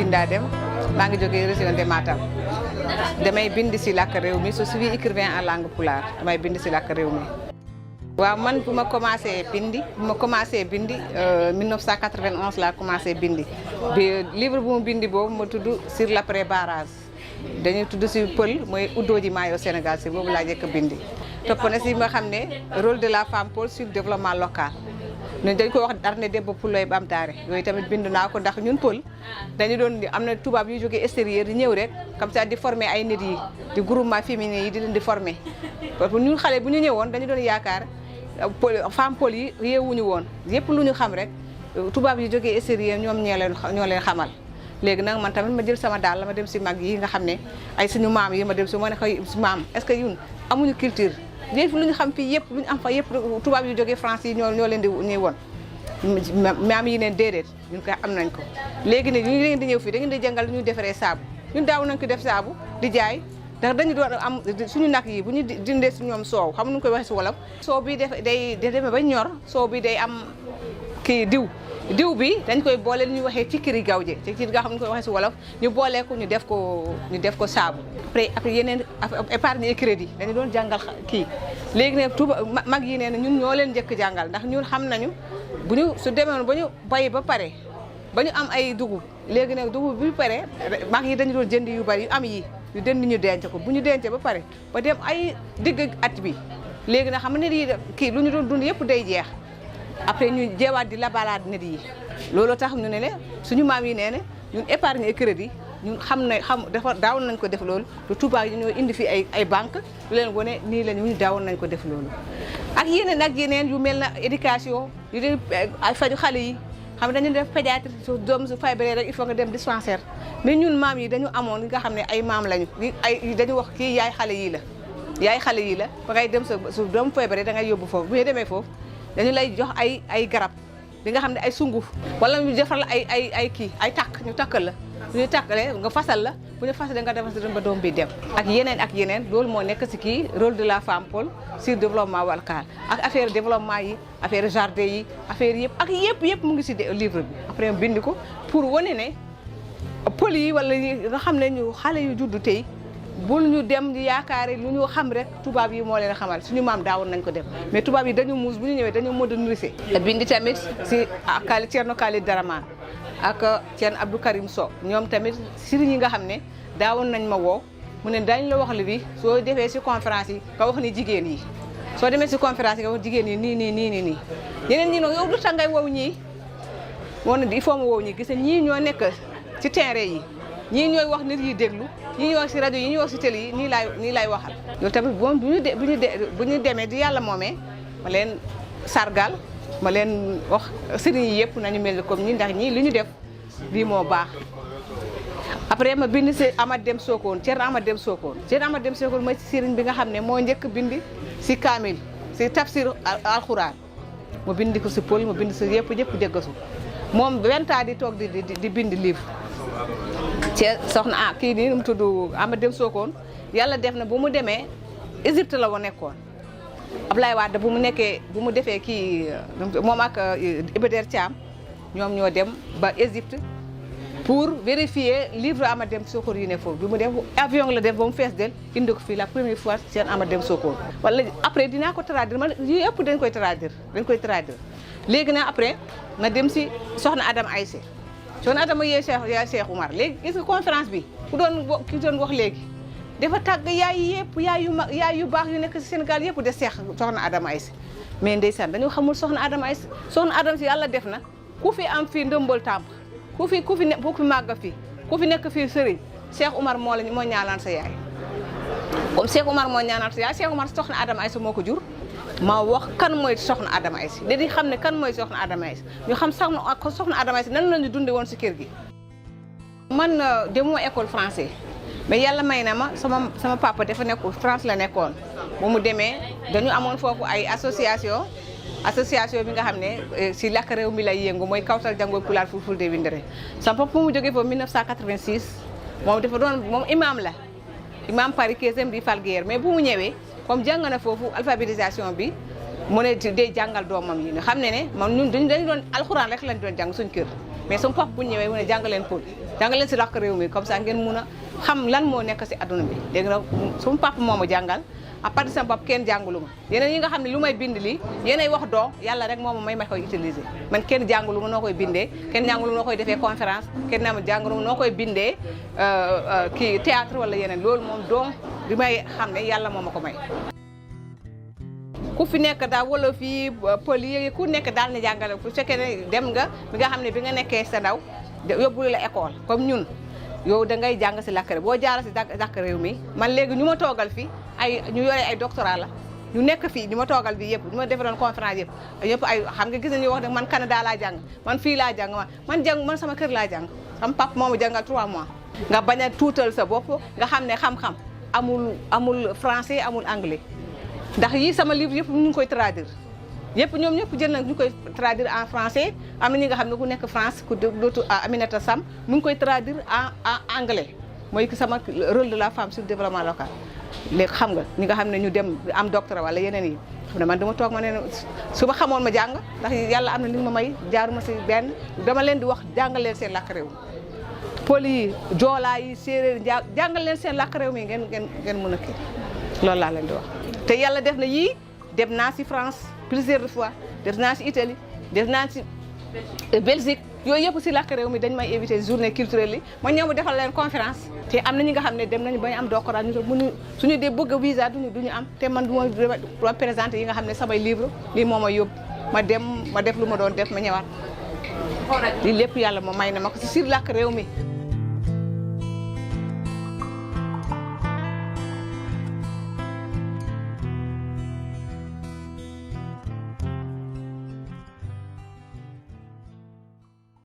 Binda Deme maa ngi jógee région de Matam damay bind si làkk réew mi je suis écrivain en langue pulaar damay bind si làkk réew mi. waaw man bu ma commencé bindi 1991 laa commencé bindi livre bu mu bindi boobu ma tudd sur l'après barrage dañuy tudd si pël mooy uddooji maayo Sénégal si boobu laa njëkk a bindi topp na si ma xam ne rôle de la femme pôle sur le développement local ñun dañ koy wax Darne Debbo Pulloy Bamtaare yooyu tamit bind naa ko ndax ñun pël dañu doon am na tubaab yu jógee extérieur di ñëw rek comme ça di former ay nit yi di groupement féminin yi di leen di former parce que ñun xale bu ñu ñëwoon dañu doon yaakaar femme pôle yi yeewuñu woon yëpp lu ñu xam rek tubaab yi jógee extérieur ñoom ñoo leen xamal léegi nag man tamit ma jël sama daal la ma dem si mag yi nga xam ne ay suñu maam yi ma dem si ma ne koy maam est-ce que ñun amuñu culture léegi lu ñu xam fii yëpp lu ñu am fa yëpp tubaab yu jógee France yi ñoo leen di ñuy woon maam yi neen déedéet ñun koy am nañ ko léegi ne ñu leen di ñëw fii dañu di jàngal ñu defaree saabu ñun daaw nañ ko def saabu di jaay ndax dañu doon am suñu nag yi bu ñu dindee si ñoom soow xam nu ñu koy waxee si wolof soow bi day demee ba ñor soow bi day am kii diw bi dañ koy boole li ñuy waxee ci kiri gawje ci kiri nga xam ne ñu koy waxee si wolof ñu boolee ko ñu def ko saabu après yeneen épargne et crédit dañu doon jàngal kii léegi ne tuba mag yi nee na ñun ñoo leen njëkk jàngal ndax ñun xam nañu bu ñu su demoon ba ñu bay ba pare ba ñu am ay dugub léegi nag dugub bi pare mag yi dañu doon jënd yu bari yu am yi yu dënd ñu denc ko bu ñu dencee ba pare ba dem ay digg at bi léegi nag xam ne yi kii lu ñu doon dund yëpp day jeex après ñu jeewaat di labalaat nit yi loolu tax ñu ne ne suñu maam yi nee ne ñun épargne et crédit ñun dafa daawoon nañ ko def loolu te tubaab yi ñoo indi fi ay banque lu leen wane nii la ñu daawoon nañ ko def loolu ak yeneen yu mel na éducation yu leen ay faju xale yi xam ne dañu def pédiatrie su doom su feebaree rek il faut nga dem dispensaire mais ñun maam yi dañu amoon li nga xam ne ay maam lañu dañu wax kii yaay xale yii la ba ngay dem su doom feebaree da ngay yóbbu foofu bu ñu demee foofu dañu lay jox ay garab li nga xam ne ay sunguf wala ñu defal la ay takk ñu takkal la bu ñu takkalee nga fasal la bu ñu fasalee nga defal si ba doom bi dem ak yeneen loolu moo nekk si kii rôle de la femme pôle sur développement local ak affaire développement yi affaire jardin yi affaire yëpp ak yëpp mu ngi si livre bi après bind ko pour wane ne pël yi wala yi nga xam ne ñu xale yu juddu tey bul ñu dem di yaakaare lu ñu xam rek tubaab yi moo leen xamal suñu maam daawoon nañ ko def mais tubaab yi dañu muus bu ñu ñëwee dañu moderniser bindi tamit si Thierno Khalid Dramane ak Thierno Abdou Karim Sow ñoom tamit sëriñ yi nga xam ne daawoon nañ ma woo mu ne dañ la wax li bi soo defee si conférence yi nga wax ni jigéen yi soo demee si conférence yi nga wax jigéen yi nii ñeneen ñi nag yow lu tax ngay wow ñii moo ne il faut ma wow ñii gis ñii ñoo nekk ci terrain yi ñii ñooy wax nit yi déglu ñii ñooy wax si rajo yi ñuy wax si télé yi nii laay waxal loolu tamit moom bu ñu demee di yàlla moomee ma leen sargal ma leen wax sëriñ yi yëpp nañu mel comme ñi ndax ñii li ñu def lii moo baax après ma bind si Amad Dem Sokone Thierno Amad Dem Sokone mooy si sëriñ bi nga xam ne moo njëkk bind si kaamil si tafsir alxuraan mu bind ko si pël mu bind si yëpp déggasu moom 20 ans di toog di bind livre ci soxna kii nii nu mu tudd Amad Dem Sokone yàlla def na bu mu demee Égypte la woon nekkoon Ablaye Wade bu mu defee kii moom ak Iba Der Thiam ñoom ñoo dem ba Égypte pour vérifier livre Amad Dem Sokone yi ne foofu bi mu def avion la def ba mu fees del indi ko fii la première fois seen Amad Dem Sokone wala après dinaa ko traduire ma yëpp dañ koy traduire léegi nag après nga dem si soxna Adama Aïssé soxna Adama yee Cheikh Oumar léegi gis nga conférence bi ki doon wax léegi dafa tàgg yaay yu baax yu nekk si Sénégal yëpp de soxna Adama Aïssé mais ndeysaan dañu xamul soxna Adama Aïssé soxna Adama si yàlla def na ku fi am fii ndëmbal tàmp ku fi màgg fii ku fi nekk fii sëriñ Cheikh Oumar moo ñaanal sa yaay comme Cheikh Oumar moo ñaanal sa yaay Cheikh Oumar soxna Adama Aïssé moo ko jur ma wax kan mooy soxna Adama Aïssé dañuy xam ne kan mooy soxna Adama Aïssé ñu xam soxna Adama Aïssé nan la ñu dunde woon si kër gi man demoo école français mais yàlla may na ma sama papa dafa nekkul France la nekkoon bu mu demee dañu amoon foofu ay association bi nga xam ne si làkk réew mi lay yëngu mooy Kawsal Jàngooy Pulaar Fulfulde Windere sama papa mu jógee foofu 1986 moom dafa doon moom imam Paris 15e di Falguière mais bu mu ñëwee comme jàng na foofu alphabétisation bi mu ne day jàngal doomam yi nga xam ne man ñun dañu doon alxuraan rek lañ doon jàng suñ kër mais sama papa bu ñu ñëwee mu ne jàng leen pël jàngal leen si làkk réew mi comme ça ngeen mun a xam lan moo nekk si adduna bi léegi nag suma papa moo ma jàngal à partir de sama papa kenn jàngalu ma yeneen yi nga xam ne lu may bind lii yéenay wax doo yàlla rek moo ma koy utiliser man kenn jàngalu ma noo koy bindee kenn jàngalu ma noo koy defee conférence kenn naa ma jàngalu ma noo koy bindee kii théâtre wala yeneen loolu moom doom li may xam ne yàlla moo ma ko may ku fi nekk daal wala fii pël yi ku nekk daal ne jàngale fu fekkee ne dem nga bi nga xam ne bi nga nekkee sa ndaw yóbbu la école comme ñun yow da ngay jàng si làkk boo jaara si làkk réew mi man léegi ñu ma toogal fi ay ñu yore ay doctorat la ñu nekk fii ñu ma toogal bi yëpp ñu ma defaroon conférence yëpp ñëpp ay xam nga gis nañu wax ne man Canada laa jàng man fii laa jàng man sama kër laa jàng sama papa moo ma jàngal 3 mois nga bañ a tuutal sa bopp nga xam ne xam-xam amul français amul anglais ndax yii sama livre yëpp ñu ngi koy traduire yëpp ñoom ñëpp jël nag ñu koy traduire en français am na ñi nga xam ne ku nekk France ku dootu Aminata Sam mu ngi koy traduire en anglais mooy sama rôle de la femme sur le développement local léegi xam nga ñi nga xam ne ñu dem am doctorat wala yeneen yi xam ne man dama toog ma ne su ma xamoon ma jàng ndax yàlla am na li ma may jaaruma si benn dama leen di wax jàngal leen seen làkk réew pël yi joolaa yi séeréer jàngal leen seen làkk réew mi ngeen mën a kii loolu laa leen di wax te yàlla def na yii dem naa si France plusieurs fois def naa si Italie def naa si Belgique yooyu yëpp si làkk réew mi dañ may invité journée culturelle yi ma ñëw defal leen conférence te am na ñi nga xam ne dem nañu ba ñu am doctorat ñu suñu dee bëgg visa duñu am te man du ma présenté yi nga xam ne samay livre lii moo ma yóbbu ma dem ma def lu ma doon def ma ñëwaat lii lépp yàlla ma may na ma ko si làkk réew mi